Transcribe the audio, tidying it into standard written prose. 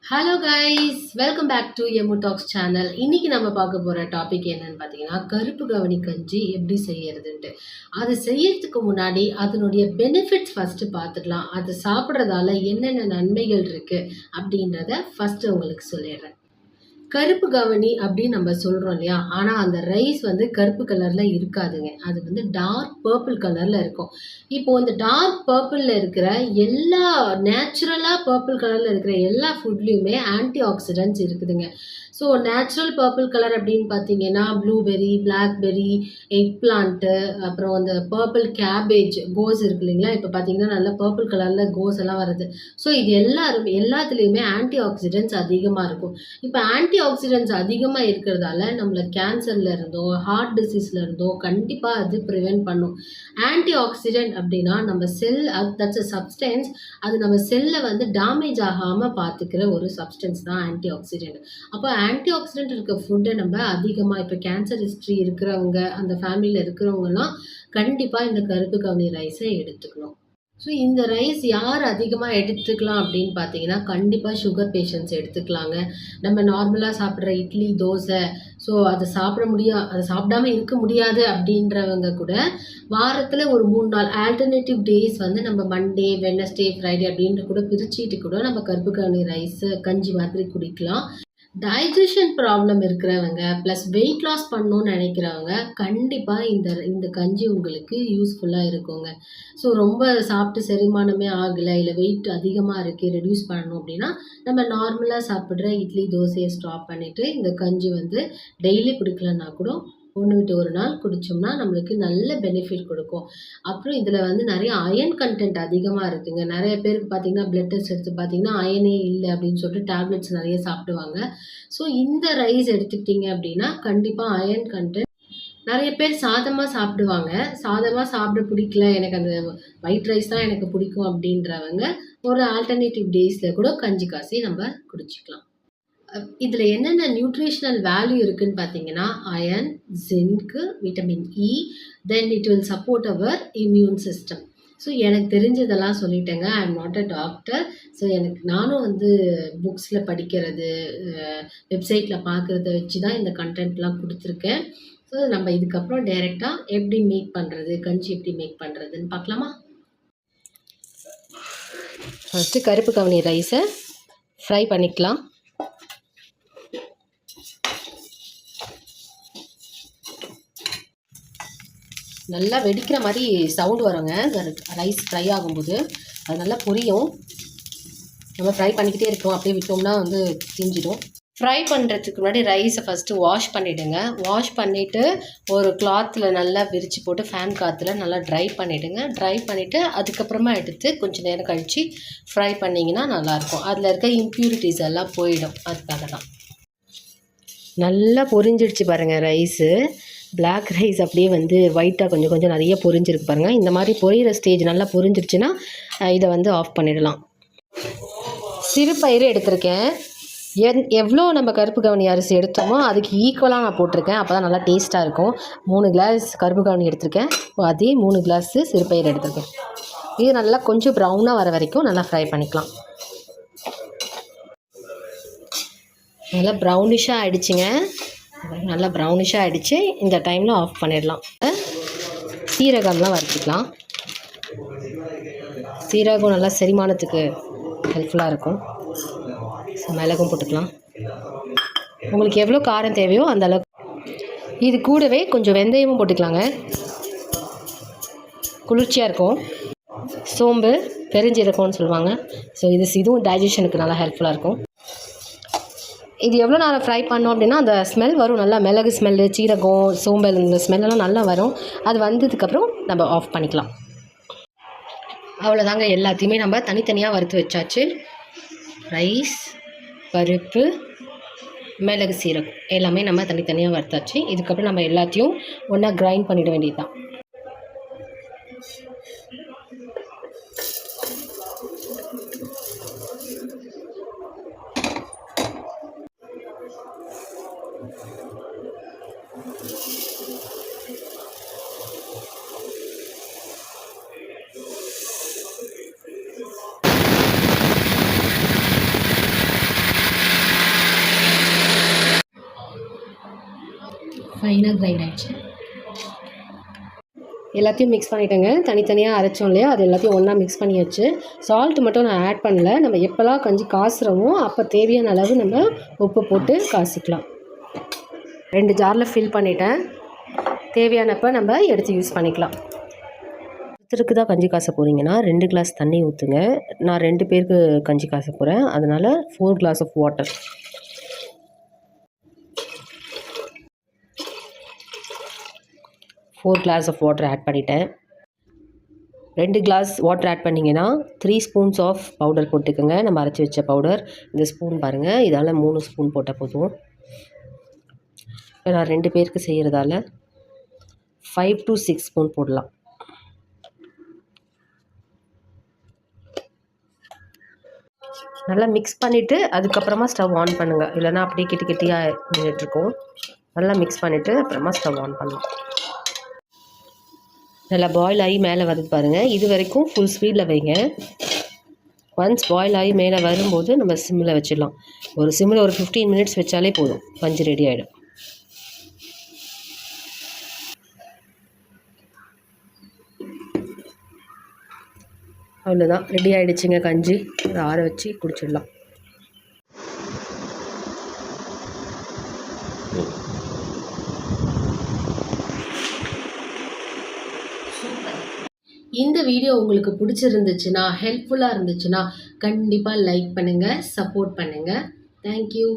Hello guys, welcome back to Emu Talks channel. இன்னைக்கு நம்ம பார்க்க போகிற டாபிக் என்னன்னு பார்த்தீங்கன்னா, கருப்பு கவனி கஞ்சி எப்படி செய்யறதுன்ட்டு. அது செய்யறதுக்கு முன்னாடி அதனுடைய பெனிஃபிட்ஸ் ஃபஸ்ட்டு பார்த்துக்கலாம். அது சாப்பிட்றதால என்னென்ன நன்மைகள் இருக்குது அப்படின்றத ஃபஸ்ட்டு உங்களுக்கு சொல்லிடுறேன். கருப்பு கவனி அப்படின்னு நம்ம சொல்கிறோம் இல்லையா, ஆனால் அந்த ரைஸ் வந்து கருப்பு கலரில் இருக்காதுங்க. அது வந்து டார்க் பர்பிள் கலரில் இருக்கும். இப்போது இந்த டார்க் பர்பிளில் இருக்கிற எல்லா நேச்சுரலாக பர்பிள் கலரில் இருக்கிற எல்லா ஃபுட்லேயுமே ஆன்டி ஆக்சிடென்ட்ஸ் இருக்குதுங்க. ஸோ நேச்சுரல் பர்பிள் கலர் அப்படின்னு பார்த்தீங்கன்னா ப்ளூபெர்ரி, பிளாக்பெர்ரி, எக் பிளான்ட்டு, அப்புறம் அந்த பர்பிள் கேபேஜ், கோஸ் இருக்கு இல்லைங்களா. இப்போ பார்த்தீங்கன்னா நல்லா பர்பிள் கலரில் கோஸ் எல்லாம் வருது. ஸோ இது எல்லாத்துலேயுமே ஆன்டி ஆக்சிடென்ட்ஸ் அதிகமாக இருக்கும். இப்போ ஆன்டி ஆக்சிடென்ட்ஸ் அதிகமாக இருக்கிறதால நம்மளை கேன்சர்ல இருந்தோ ஹார்ட் டிசீஸ்ல இருந்தோ கண்டிப்பாக அது ப்ரிவென்ட் பண்ணும். ஆன்டி ஆக்சிடென்ட் அப்படின்னா நம்ம செல், தட்ஸ் அ சப்ஸ்டன்ஸ், அது நம்ம செல்லை வந்து டேமேஜ் ஆகாமல் பார்த்துக்கிற ஒரு சப்ஸ்டன்ஸ் தான் ஆன்டி ஆக்சிடென்ட். அப்போ ஆன்டி ஆக்சிடென்ட் இருக்க ஃபுட்டை நம்ம அதிகமாக, இப்போ கேன்சர் ஹிஸ்ட்ரி இருக்கிறவங்க, அந்த ஃபேமிலியில் இருக்கிறவங்கலாம் கண்டிப்பாக இந்த கருப்பு கவுனி ரைஸை எடுத்துக்கணும். ஸோ இந்த ரைஸ் யார் அதிகமாக எடுத்துக்கலாம் அப்படின்னு பார்த்தீங்கன்னா, கண்டிப்பாக சுகர் பேஷண்ட்ஸ் எடுத்துக்கலாங்க. நம்ம நார்மலாக சாப்பிட்ற இட்லி, தோசை, ஸோ அதை அதை சாப்பிடாம இருக்க முடியாது அப்படின்றவங்க கூட வாரத்தில் ஒரு 3 நாள் ஆல்டர்னேட்டிவ் டேஸ் வந்து நம்ம மண்டே, வெட்னஸ்டே, ஃப்ரைடே அப்படின்ற கூட பிரிச்சுட்டு கூட நம்ம கருப்பு கவுனி ரைஸு கஞ்சி மாதிரி குடிக்கலாம். டைஜஷன் ப்ராப்ளம் இருக்கிறவங்க ப்ளஸ் வெயிட் லாஸ் பண்ணணும்னு நினைக்கிறவங்க கண்டிப்பாக இந்த கஞ்சி உங்களுக்கு யூஸ்ஃபுல்லாக இருக்குங்க. ஸோ ரொம்ப சாப்பிட்டு செரிமானமே ஆகலை, இல்லை வெயிட் அதிகமாக இருக்குது, ரெடியூஸ் பண்ணணும் அப்படின்னா நம்ம நார்மலாக சாப்பிட்ற இட்லி, தோசையை ஸ்டாப் பண்ணிவிட்டு இந்த கஞ்சி வந்து டெய்லி குடிக்கலன்னா கூட 1 விட்டு 1 நாள் குடித்தோம்னா நம்மளுக்கு நல்ல பெனிஃபிட் கொடுக்கும். அப்புறம் இதில் வந்து நிறைய அயன் கண்டென்ட் அதிகமாக இருக்குங்க. நிறைய பேருக்கு பார்த்தீங்கன்னா பிளட் டெஸ்ட் எடுத்து பார்த்தீங்கன்னா அயனே இல்லை அப்படின்னு சொல்லிட்டு டேப்லெட்ஸ் நிறைய சாப்பிடுவாங்க. ஸோ இந்த ரைஸ் எடுத்துக்கிட்டிங்க அப்படின்னா கண்டிப்பாக அயன் கண்டென்ட். நிறைய பேர் சாதமாக சாப்பிடுவாங்க. சாதமாக சாப்பிட பிடிக்கல, எனக்கு அந்த ஒயிட் ரைஸ் தான் எனக்கு பிடிக்கும் அப்படின்றவங்க ஒரு ஆல்டர்னேட்டிவ் டேஸில் கூட கஞ்சி காசி நம்ம குடிச்சிக்கலாம். இதில் என்னென்ன நியூட்ரிஷனல் வேல்யூ இருக்குதுன்னு பார்த்தீங்கன்னா, iron, zinc, vitamin E, then it will support our immune system. So எனக்கு தெரிஞ்சதெல்லாம் சொல்லிட்டேங்க. I am not a doctor. So நானும் வந்து புக்ஸில் படிக்கிறது, வெப்சைட்டில் பார்க்குறத வச்சு தான் இந்த கண்டென்ட்லாம் கொடுத்துருக்கேன். ஸோ நம்ம இதுக்கப்புறம் டைரெக்டாக எப்படி மேக் பண்ணுறது, கஞ்சி எப்படி மேக் பண்ணுறதுன்னு பார்க்கலாமா? ஃபஸ்ட்டு கருப்பு கவுனி ரைஸை ஃப்ரை பண்ணிக்கலாம். நல்லா வெடிக்கிற மாதிரி சவுண்ட் வருங்க ரைஸ் ஃப்ரை ஆகும்போது. அது நல்லா பொரியும். நம்ம ஃப்ரை பண்ணிக்கிட்டே இருக்கோம், அப்படியே விட்டோம்னா வந்து தீஞ்சிடும். ஃப்ரை பண்ணுறதுக்கு முன்னாடி ரைஸை ஃபஸ்ட்டு வாஷ் பண்ணிவிடுங்க. வாஷ் பண்ணிவிட்டு ஒரு கிளாத்தில் நல்லா விரித்து போட்டு ஃபேன் காற்றுல நல்லா ட்ரை பண்ணிவிடுங்க. ட்ரை பண்ணிவிட்டு அதுக்கப்புறமா எடுத்து கொஞ்சம் நேரம் கழித்து ஃப்ரை பண்ணிங்கன்னா நல்லாயிருக்கும். அதில் இருக்க இம்ப்யூரிட்டிஸ் எல்லாம் போயிடும். அதுக்காக தான். நல்லா பொரிஞ்சிடுச்சு பாருங்கள் ரைஸு. பிளாக் ரைஸ் அப்படியே வந்து ஒயிட்டாக கொஞ்சம் கொஞ்சம் நிறைய பொரிஞ்சிருக்கு பாருங்கள். இந்த மாதிரி பொரியிற ஸ்டேஜ் நல்லா பொரிஞ்சிருச்சுன்னா இதை வந்து ஆஃப் பண்ணிடலாம். சிறுபயிறு எடுத்திருக்கேன். எவ்வளோ நம்ம கருப்பு கவுனி அரிசி எடுத்தோமோ அதுக்கு ஈக்குவலாக நான் போட்டிருக்கேன். அப்போ தான் நல்லா டேஸ்ட்டாக இருக்கும். 3 கிளாஸ் கருப்பு கவுனி எடுத்திருக்கேன், அதே 3 கிளாஸு சிறுபயிறு எடுத்திருக்கேன். இது நல்லா கொஞ்சம் ப்ரௌனாக வர வரைக்கும் நல்லா ஃப்ரை பண்ணிக்கலாம். நல்லா ப்ரௌனிஷாக ஆகிடுச்சிங்க. நல்லா ப்ரௌனிஷாக ஆகிடுச்சு. இந்த டைமில் ஆஃப் பண்ணிடலாம். சீரகம்லாம் வறுத்துக்கலாம். சீரகம் நல்லா செரிமானத்துக்கு ஹெல்ப்ஃபுல்லாக இருக்கும். ஸோ மிளகும் போட்டுக்கலாம். உங்களுக்கு எவ்வளோ காரம் தேவையோ அந்த அளவுக்கு. இது கூடவே கொஞ்சம் வெந்தயமும் போட்டுக்கலாங்க, குளிர்ச்சியாக இருக்கும். சோம்பு, பெருஞ்சீரகம்னு சொல்லுவாங்க. ஸோ இதுவும் டைஜஷனுக்கு நல்லா ஹெல்ப்ஃபுல்லாக இருக்கும். இது எவ்வளோ நேரம் ஃப்ரை பண்ணோம் அப்படின்னா அந்த ஸ்மெல் வரும், நல்லா மிளகு ஸ்மெல்லு, சீரகம், சோம்பல், இந்த ஸ்மெல்லாம் நல்லா வரும். அது வந்ததுக்கப்புறம் நம்ம ஆஃப் பண்ணிக்கலாம். அவ்வளோதாங்க, எல்லாத்தையுமே நம்ம தனித்தனியாக வறுத்து வச்சாச்சு. ரைஸ், பருப்பு, மிளகு, சீரகம் எல்லாமே நம்ம தனித்தனியாக வறுத்தாச்சு. இதுக்கப்புறம் நம்ம எல்லாத்தையும் ஒன்றா கிரைண்ட் பண்ணிட வேண்டியது தான். ஃபைனாக கிரைண்ட் ஆகிடுச்சு. எல்லாத்தையும் மிக்ஸ் பண்ணிட்டேங்க. தனித்தனியாக அரைச்சோம் இல்லையா, அது எல்லாத்தையும் ஒன்றா மிக்ஸ் பண்ணியாச்சு. சால்ட் மட்டும் நான் ஆட் பண்ணல. நம்ம எப்போல்லாம் கஞ்சி காசுறோமோ அப்போ தேவையான அளவு நம்ம உப்பு போட்டு காசிக்கலாம். 2 ஜாரில் ஃபில் பண்ணிட்டேன். தேவையானப்போ நம்ம எடுத்து யூஸ் பண்ணிக்கலாம். ஒருத்தருக்கு தான் கஞ்சி காச போகிறீங்கன்னா 2 கிளாஸ் தண்ணி ஊற்றுங்க. நான் 2 பேருக்கு கஞ்சி காச போகிறேன், அதனால் 4 glass of water. Glass of water add பண்ணிட்டேன். 2 கிளாஸ் வாட்டர் ஆட் பண்ணிங்கன்னா 3 ஸ்பூன்ஸ் ஆஃப் பவுடர் போட்டுக்கோங்க. நம்ம அரைச்சி வச்ச பவுடர். இந்த ஸ்பூன் பாருங்கள், இதால் 3 ஸ்பூன் போட்டால் போதும். இப்போ நான் 2 பேருக்கு செய்கிறதால 5 to 6 ஸ்பூன் போடலாம். நல்லா மிக்ஸ் பண்ணிவிட்டு அதுக்கப்புறமா ஸ்டவ் ஆன் பண்ணுங்கள், இல்லைனா அப்படியே கெட்டியாக நின்றுட்டுருக்கும். நல்லா மிக்ஸ் பண்ணிவிட்டு அப்புறமா ஸ்டவ் ஆன் பண்ணலாம். நல்லா பாயில் ஆகி மேலே வருது பாருங்கள். இது வரைக்கும் ஃபுல் ஸ்பீடில் வைங்க. ஒன்ஸ் பாயில் ஆகி மேலே வரும்போது நம்ம சிம்மில் வச்சிடலாம். ஒரு சிம்மில் ஒரு 15 மினிட்ஸ் வச்சாலே போதும், கஞ்சி ரெடி ஆகிடும். அவ்வளோதான், ரெடி ஆகிடுச்சிங்க கஞ்சி. ஆற வச்சு குடிச்சிடலாம். இந்த வீடியோ உங்களுக்கு பிடிச்சிருந்துச்சுன்னா, ஹெல்ப்ஃபுல்லாக இருந்துச்சுன்னா கண்டிப்பாக லைக் பண்ணுங்கள், சப்போர்ட் பண்ணுங்கள். தேங்க்யூ.